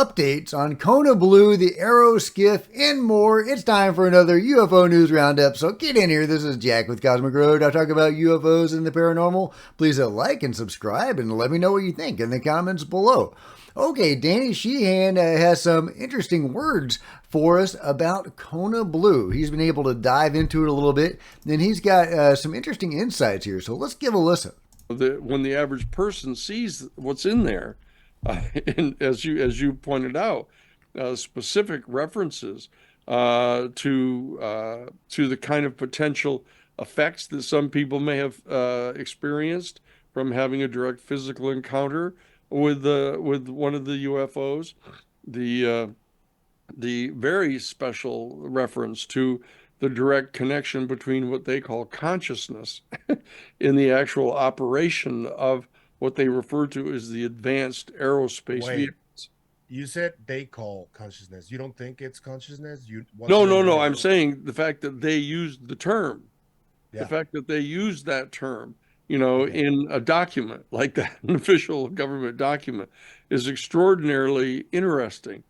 updates on Kona Blue, the AARO, SCIF, and more. It's time for another UFO News Roundup, so get in here. This is Jack with Cosmic Road. I talk about UFOs and the paranormal. Please like and subscribe and let me know what you think in the comments below. Okay, Danny Sheehan has some interesting words for us about Kona Blue. He's been able to dive into it a little bit, and he's got some interesting insights here, so let's give a listen. When the average person sees what's in there, and as you pointed out, specific references to the kind of potential effects that some people may have experienced from having a direct physical encounter with one of the UFOs, the very special reference to the direct connection between what they call consciousness in the actual operation of what they refer to as the advanced aerospace vehicles. You said they call consciousness. You don't think it's consciousness? No. I'm saying the fact that they used the term, the fact that they used that term, in a document like that, an official government document, is extraordinarily interesting,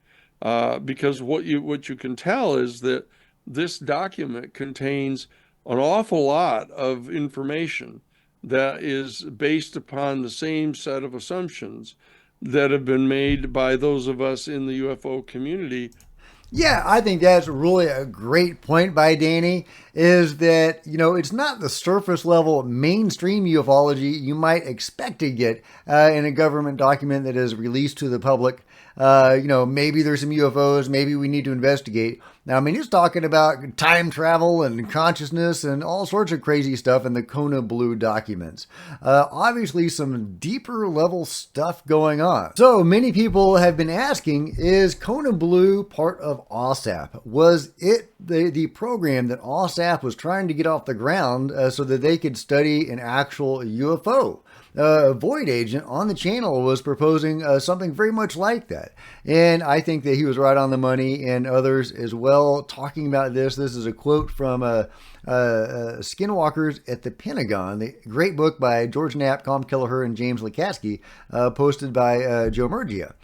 because what you can tell is that this document contains an awful lot of information that is based upon the same set of assumptions that have been made by those of us in the UFO community. Yeah, I think that's really a great point by Danny, is that, it's not the surface level mainstream ufology you might expect to get in a government document that is released to the public. Maybe there's some UFOs, maybe we need to investigate. Now, it's talking about time travel and consciousness and all sorts of crazy stuff in the Kona Blue documents. Obviously, some deeper level stuff going on. So many people have been asking, is Kona Blue part of OSAP? Was it the program that OSAP was trying to get off the ground so that they could study an actual UFO? Void Agent on the channel was proposing something very much like that. And I think that he was right on the money, and others as well talking about this. This is a quote from Skinwalkers at the Pentagon, the great book by George Knapp, Colm Kelleher, and James Lukatsky, posted by Joe Murgia.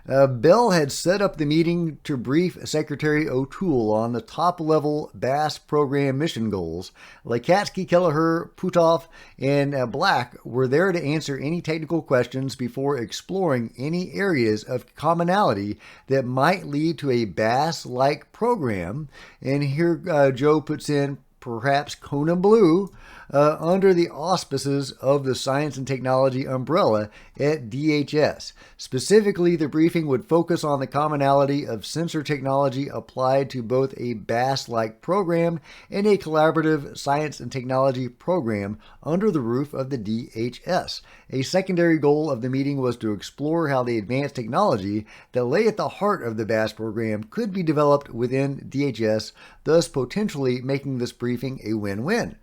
Bell had set up the meeting to brief Secretary O'Toole on the top-level BASS program mission goals. Lukatsky, Kelleher, Putoff, and Black were there to answer any technical questions before exploring any areas of commonality that might lead to a BASS-like program. And here Joe puts in perhaps Kona Blue, under the auspices of the science and technology umbrella at DHS. Specifically, the briefing would focus on the commonality of sensor technology applied to both a BASS-like program and a collaborative science and technology program under the roof of the DHS. A secondary goal of the meeting was to explore how the advanced technology that lay at the heart of the BASS program could be developed within DHS, thus potentially making this briefing a win-win.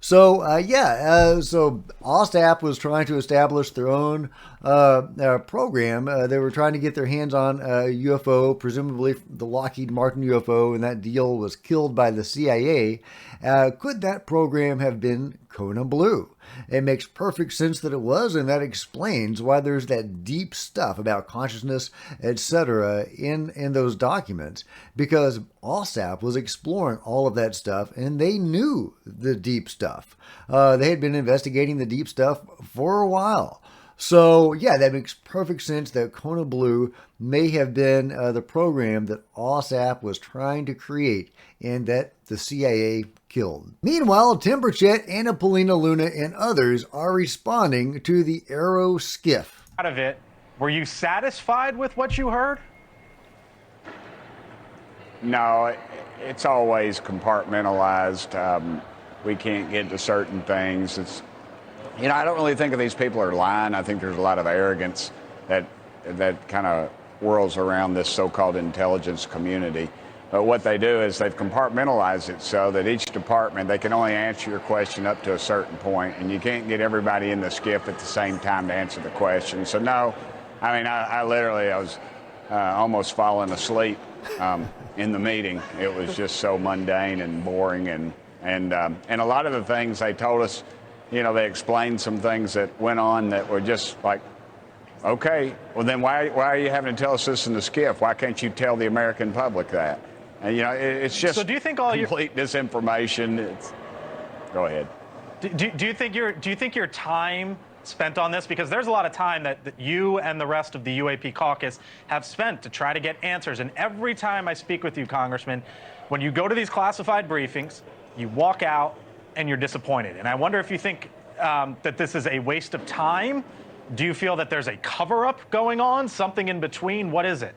So, so OSAP was trying to establish their own program. They were trying to get their hands on UFO, presumably the Lockheed Martin UFO, and that deal was killed by the CIA. Could that program have been Kona Blue? It makes perfect sense that it was, and that explains why there's that deep stuff about consciousness, etc. in those documents, because OSAP was exploring all of that stuff, and they knew the deep stuff. They had been investigating the deep stuff for a while. So, yeah, that makes perfect sense that Kona Blue may have been the program that OSAP was trying to create and that the CIA killed. Meanwhile, Timberchet, Anna Polina Luna, and others are responding to the AARO SCIF. Out of it, were you satisfied with what you heard? No, it's always compartmentalized. We can't get to certain things. I don't really think of these people are lying. I think there's a lot of arrogance that kind of whirls around this so-called intelligence community. But what they do is they've compartmentalized it so that each department, they can only answer your question up to a certain point, and you can't get everybody in the SCIF at the same time to answer the question. So no, I was almost falling asleep in the meeting. It was just so mundane and boring, and a lot of the things they told us, they explained some things that went on that were just like Okay, well then why are you having to tell us this in the SCIF? Why can't you tell the American public that? And you know, it's just So do you think all your complete disinformation. Go ahead. do you think your time spent on this, because there's a lot of time that you and the rest of the UAP caucus have spent to try to get answers, and every time I speak with you, Congressman, when you go to these classified briefings, you walk out and you're disappointed. And I wonder if you think that this is a waste of time. Do you feel that there's a cover-up going on, something in between? What is it?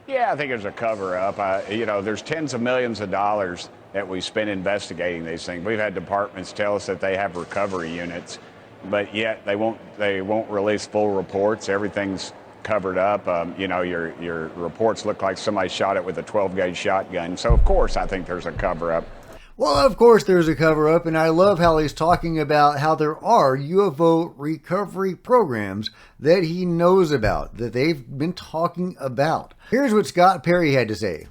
Yeah, I think there's a cover-up. You know, there's tens of millions of dollars that we spend investigating these things. We've had departments tell us that they have recovery units, but yet they won't release full reports. Everything's covered up. You know, your reports look like somebody shot it with a 12-gauge shotgun. So of course, I think there's a cover-up. Well, of course there's a cover-up, and I love how he's talking about how there are UFO recovery programs that he knows about, that they've been talking about. Here's what Scott Perry had to say.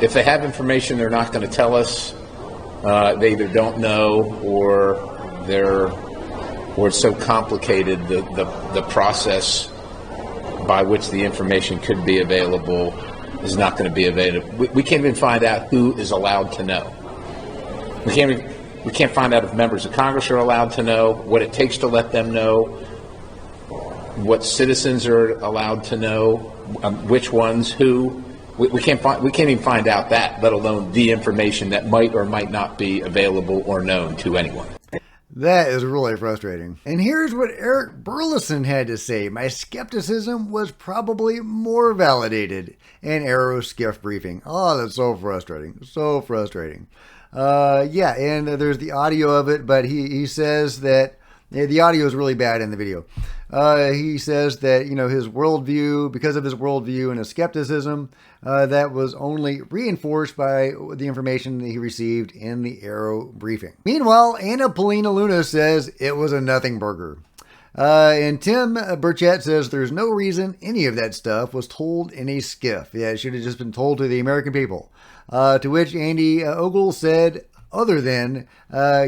If they have information they're not going to tell us, they either don't know or it's so complicated, the process by which the information could be available is not going to be available. We can't even find out who is allowed to know. We can't find out if members of Congress are allowed to know, what it takes to let them know, what citizens are allowed to know, which ones, who. We can't even find out that, let alone the information that might or might not be available or known to anyone. That is really frustrating. And here's what Eric Burleson had to say. My skepticism was probably more validated in AARO SCIF briefing. Oh, that's so frustrating. So frustrating. Yeah, and there's the audio of it, but he says that the audio is really bad in the video. He says that, you know, his worldview, because of his worldview and his skepticism, that was only reinforced by the information that he received in the AARO briefing. Meanwhile, Anna Paulina Luna says it was a nothing burger. And Tim Burchett says there's no reason any of that stuff was told in a SCIF. Yeah, it should have just been told to the American people. To which Andy Ogle said, other than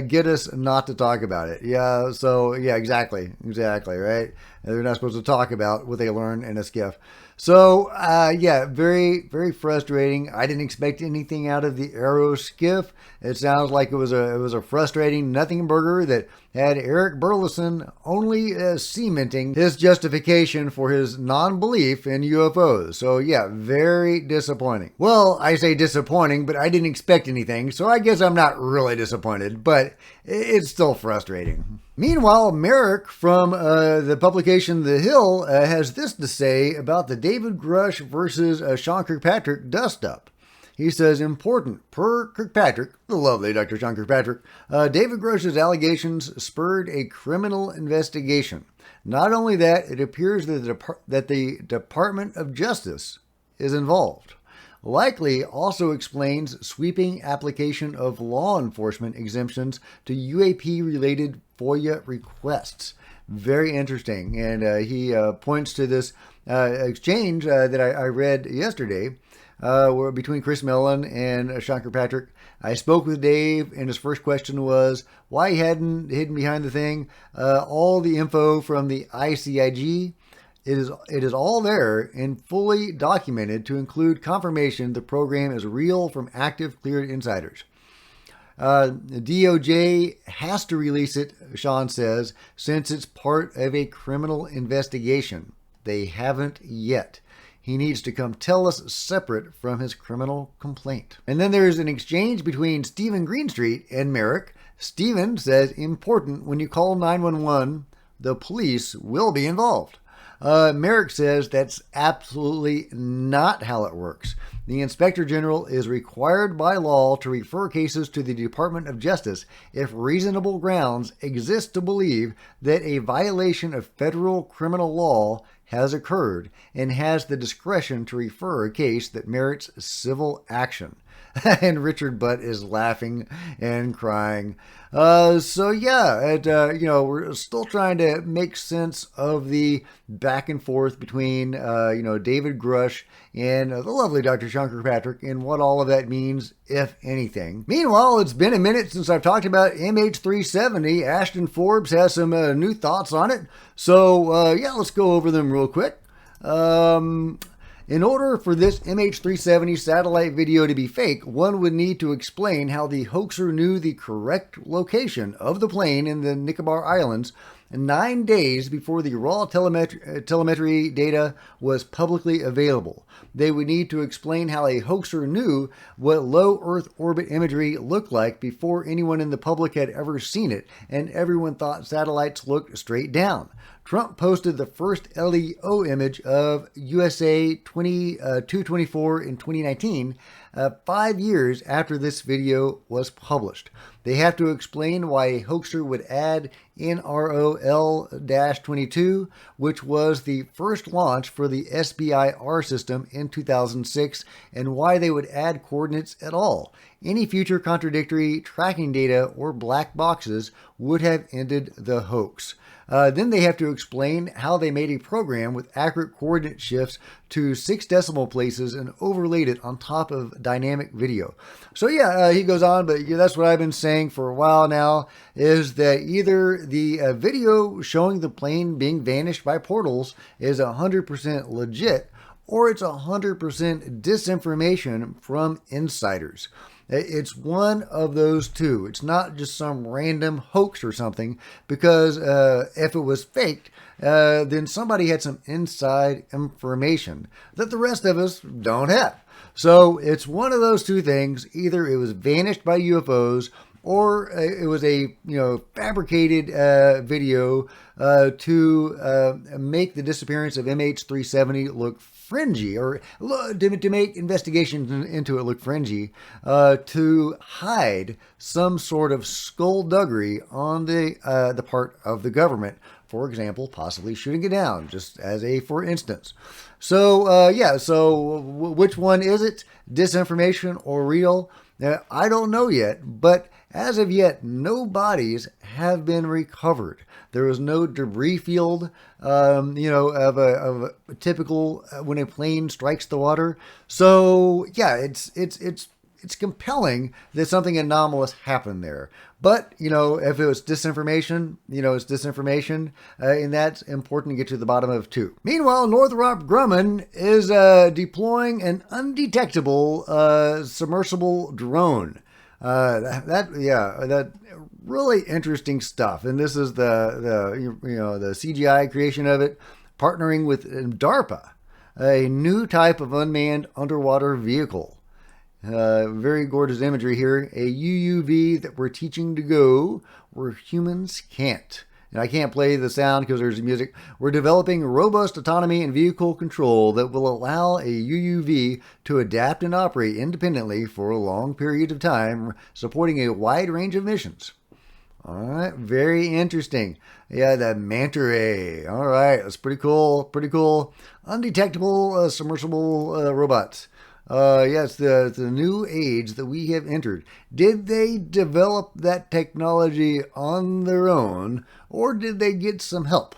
get us not to talk about it. Yeah, so yeah, exactly, right? They're not supposed to talk about what they learn in a SCIF. So yeah, very, very frustrating. I didn't expect anything out of the AARO SCIF. It sounds like it was a frustrating nothing burger that had Eric Burleson only cementing his justification for his non-belief in UFOs. So yeah, very disappointing. Well, I say disappointing, but I didn't expect anything, so I guess I'm not really disappointed, but it's still frustrating. Meanwhile, Merrick from the publication The Hill has this to say about the David Grusch versus Sean Kirkpatrick dust-up. He says, important, per Kirkpatrick, the lovely Dr. Sean Kirkpatrick, David Grusch's allegations spurred a criminal investigation. Not only that, it appears that the Department of Justice is involved. Likely also explains sweeping application of law enforcement exemptions to UAP-related FOIA requests. Very interesting. And he points to this exchange that I read yesterday between Chris Mellon and Sean Kirkpatrick. I spoke with Dave, and his first question was why he hadn't hidden behind the thing. All the info from the ICIG, it is all there and fully documented to include confirmation the program is real from active cleared insiders. DOJ has to release it, Sean says, since it's part of a criminal investigation. They haven't yet. He needs to come tell us separate from his criminal complaint. And then there's an exchange between Stephen Greenstreet and Merrick. Stephen says, important, when you call 911, the police will be involved. Merrick says that's absolutely not how it works. The Inspector General is required by law to refer cases to the Department of Justice if reasonable grounds exist to believe that a violation of federal criminal law has occurred and has the discretion to refer a case that merits civil action. And Richard Butt is laughing and crying. So yeah, we're still trying to make sense of the back and forth between, David Grusch and the lovely Dr. Sean Kirkpatrick and what all of that means, if anything. Meanwhile, it's been a minute since I've talked about MH370. Ashton Forbes has some new thoughts on it. So, let's go over them real quick. In order for this MH370 satellite video to be fake, one would need to explain how the hoaxer knew the correct location of the plane in the Nicobar Islands 9 days before the raw telemetry data was publicly available. They would need to explain how a hoaxer knew what low Earth orbit imagery looked like before anyone in the public had ever seen it, and everyone thought satellites looked straight down. Trump posted the first LEO image of USA 224 in 2019, 5 years after this video was published. They have to explain why a hoaxer would add NROL-22, which was the first launch for the SBIR system in 2006, and why they would add coordinates at all. Any future contradictory tracking data or black boxes would have ended the hoax. Then they have to explain how they made a program with accurate coordinate shifts to 6 decimal places and overlaid it on top of dynamic video. So he goes on, but that's what I've been saying for a while now, is that either the video showing the plane being vanished by portals is 100% legit, or it's 100% disinformation from insiders. It's one of those two. It's not just some random hoax or something, because if it was faked, then somebody had some inside information that the rest of us don't have. So it's one of those two things. Either it was vanished by UFOs, or it was a fabricated video to make the disappearance of MH370 look fringy, or to make investigations into it look fringy, to hide some sort of skullduggery on the part of the government. For example, possibly shooting it down, just as a for instance. So which one is it? Disinformation or real? I don't know yet, but as of yet, no bodies have been recovered. There was no debris field, of a typical when a plane strikes the water. So it's compelling that something anomalous happened there. But, if it was disinformation, it's disinformation, and that's important to get to the bottom of too. Meanwhile, Northrop Grumman is deploying an undetectable submersible drone. That really interesting stuff. And this is the CGI creation of it, partnering with DARPA, a new type of unmanned underwater vehicle. Very gorgeous imagery here. A UUV that we're teaching to go where humans can't. And I can't play the sound because there's music. We're developing robust autonomy and vehicle control that will allow a UUV to adapt and operate independently for a long period of time, supporting a wide range of missions. All right, very interesting. Yeah, the manta ray. All right, that's pretty cool. Pretty cool. Undetectable submersible robots. It's the new age that we have entered. Did they develop that technology on their own, or did they get some help?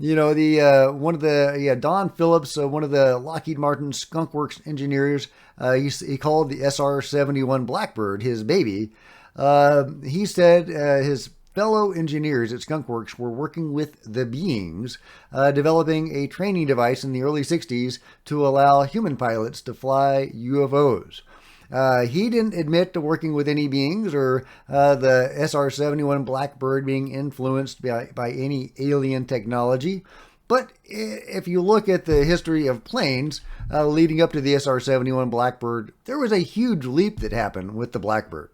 Don Phillips, one of the Lockheed Martin Skunk Works engineers, he called the SR-71 Blackbird his baby. He said his fellow engineers at Skunk Works were working with the beings, developing a training device in the early 60s to allow human pilots to fly UFOs. He didn't admit to working with any beings or the SR-71 Blackbird being influenced by any alien technology. But if you look at the history of planes leading up to the SR-71 Blackbird, there was a huge leap that happened with the Blackbird.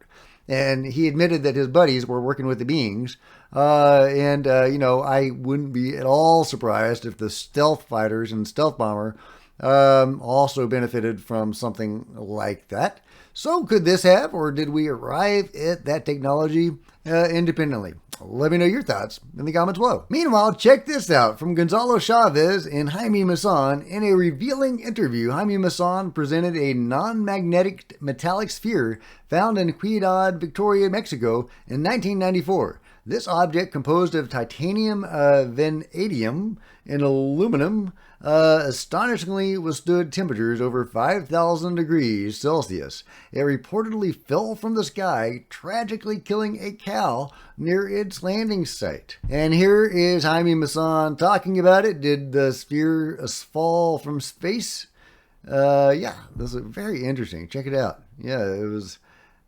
And he admitted that his buddies were working with the beings. I wouldn't be at all surprised if the stealth fighters and stealth bomber also benefited from something like that. So could this have, or did we arrive at that technology independently? Let me know your thoughts in the comments below. Meanwhile, check this out from Gonzalo Chavez and Jaime Maussan. In a revealing interview, Jaime Maussan presented a non-magnetic metallic sphere found in Ciudad Victoria, Mexico in 1994. This object, composed of titanium, vanadium, and aluminum, astonishingly withstood temperatures over 5,000 degrees Celsius. It reportedly fell from the sky, tragically killing a cow near its landing site. And here is Jaime Maussan talking about it. Did the sphere fall from space? Yeah, this is very interesting. Check it out. Yeah, it was,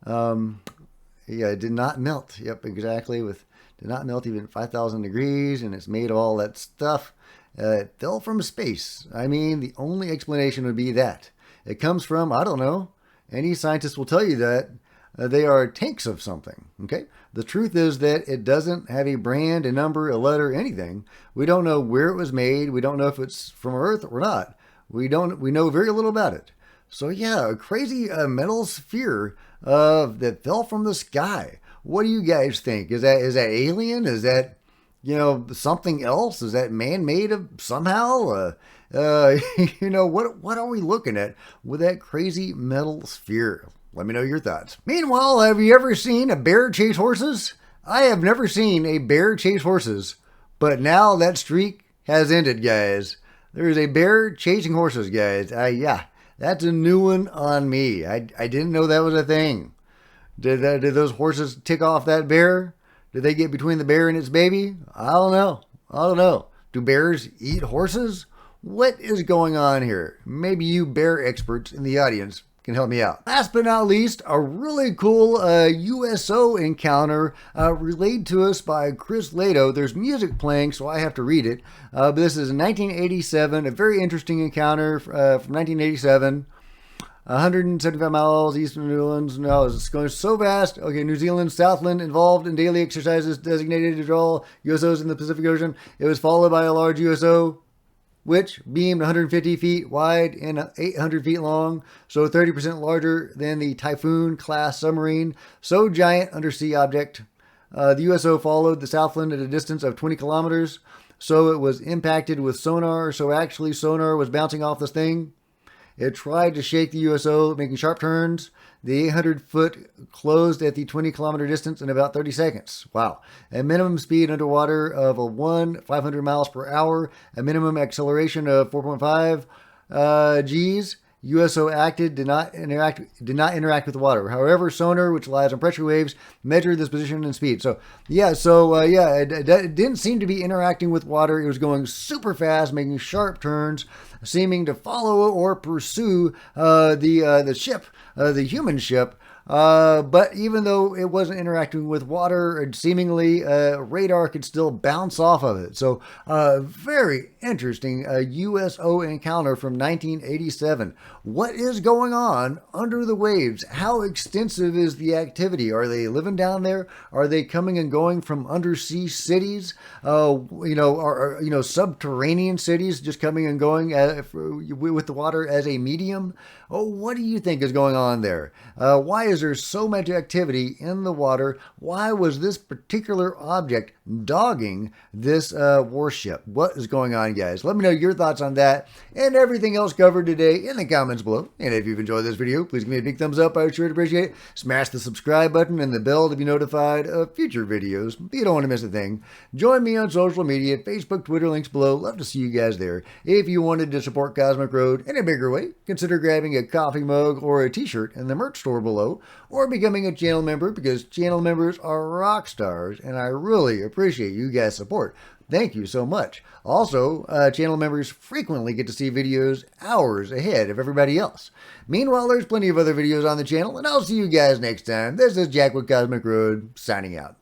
yeah, it did not melt. Yep, exactly. Did not melt even 5,000 degrees, and it's made of all that stuff. It fell from space. I mean, the only explanation would be that. It comes from, I don't know, any scientist will tell you that they are tanks of something, okay? The truth is that it doesn't have a brand, a number, a letter, anything. We don't know where it was made. We don't know if it's from Earth or not. We know very little about it. So yeah, a crazy metal sphere that fell from the sky. What do you guys think? Is that alien? Is that, you know, something else? Is that man-made of somehow? You know, what are we looking at with that crazy metal sphere? Let me know your thoughts. Meanwhile, have you ever seen a bear chase horses? I have never seen a bear chase horses, but now that streak has ended, guys. There is a bear chasing horses, guys. Yeah, that's a new one on me. I didn't know that was a thing. Did those horses tick off that bear? Did they get between the bear and its baby? I don't know. Do bears eat horses? What is going on here? Maybe you bear experts in the audience can help me out. Last but not least, a really cool USO encounter relayed to us by Chris Lato. There's music playing, so I have to read it. But this is in 1987, a very interesting encounter from 1987. 175 miles east of New Zealand. No, it's going so fast. Okay, New Zealand, Southland, involved in daily exercises designated to draw USOs in the Pacific Ocean. It was followed by a large USO, which beamed 150 feet wide and 800 feet long, so 30% larger than the Typhoon-class submarine. So giant undersea object. The USO followed the Southland at a distance of 20 kilometers, so it was impacted with sonar. So actually, sonar was bouncing off this thing. It tried to shake the USO, making sharp turns. The 800-foot closed at the 20-kilometer distance in about 30 seconds. Wow. A minimum speed underwater of 500 miles per hour. A minimum acceleration of 4.5 Gs. USO did not interact with the water. However, sonar, which relies on pressure waves, measured this position and speed. So it didn't seem to be interacting with water. It was going super fast, making sharp turns, seeming to follow or pursue the ship, the human ship. But even though it wasn't interacting with water, seemingly radar could still bounce off of it. So very interesting USO encounter from 1987. What is going on under the waves? How extensive is the activity? Are they living down there? Are they coming and going from undersea cities? Subterranean cities just coming and going with the water as a medium? Oh, what do you think is going on there? Why is there so much activity in the water? Why was this particular object dogging this warship? What is going on, guys? Let me know your thoughts on that and everything else covered today in the comments below. And if you've enjoyed this video, please give me a big thumbs up. I would sure appreciate it. Smash the subscribe button and the bell to be notified of future videos. You don't want to miss a thing. Join me on social media, Facebook, Twitter, links below. Love to see you guys there. If you wanted to support Cosmic Road in a bigger way, consider grabbing a coffee mug or a t-shirt in the merch store below, or becoming a channel member, because channel members are rock stars and I really appreciate you guys' support. Thank you so much. Also, channel members frequently get to see videos hours ahead of everybody else. Meanwhile, there's plenty of other videos on the channel, and I'll see you guys next time. This is Jack with Cosmic Road, signing out.